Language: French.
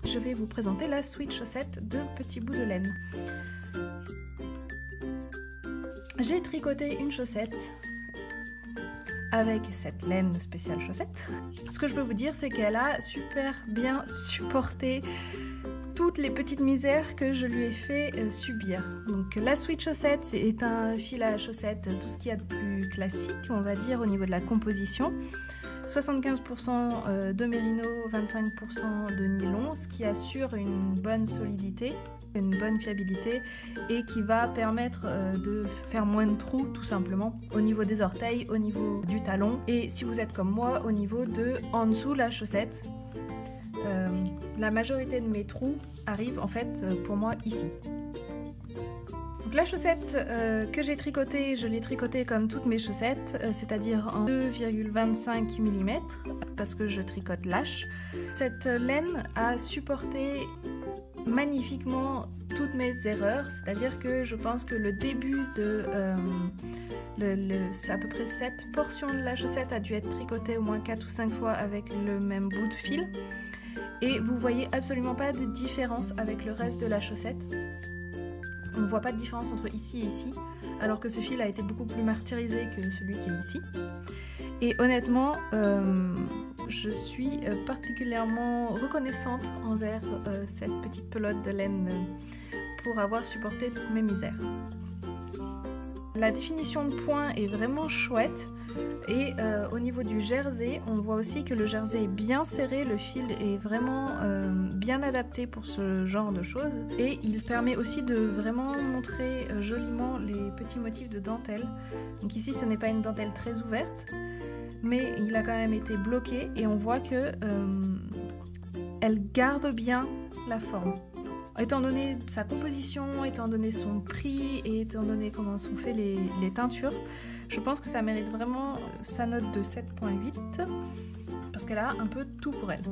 je vais vous présenter la Sweet Chaussette de Petit Bout de Laine. J'ai tricoté une chaussette avec cette laine spéciale chaussette. Ce que je peux vous dire, c'est qu'elle a super bien supporté toutes les petites misères que je lui ai fait subir. Donc la Sweet Chaussette, c'est un fil à chaussette, tout ce qu'il y a de plus classique, on va dire, au niveau de la composition. 75% de mérino, 25% de nylon, ce qui assure une bonne solidité, une bonne fiabilité et qui va permettre de faire moins de trous tout simplement au niveau des orteils, au niveau du talon et si vous êtes comme moi au niveau de en dessous la chaussette. La majorité de mes trous arrivent en fait pour moi ici. Donc la chaussette que j'ai tricotée, je l'ai tricotée comme toutes mes chaussettes, c'est-à-dire en 2,25 mm parce que je tricote lâche. Cette laine a supporté magnifiquement toutes mes erreurs, c'est-à-dire que je pense que le début de c'est à peu près cette portion de la chaussette a dû être tricotée au moins 4 ou 5 fois avec le même bout de fil et vous voyez absolument pas de différence avec le reste de la chaussette. On ne voit pas de différence entre ici et ici, alors que ce fil a été beaucoup plus martyrisé que celui qui est ici. Et honnêtement, je suis particulièrement reconnaissante envers cette petite pelote de laine pour avoir supporté toutes mes misères. La définition de point est vraiment chouette et au niveau du jersey, on voit aussi que le jersey est bien serré, le fil est vraiment bien adapté pour ce genre de choses et il permet aussi de vraiment montrer joliment les petits motifs de dentelle. Donc ici ce n'est pas une dentelle très ouverte mais il a quand même été bloqué et on voit que elle garde bien la forme. Étant donné sa composition, étant donné son prix et étant donné comment sont faites les teintures, je pense que ça mérite vraiment sa note de 7,8 parce qu'elle a un peu tout pour elle.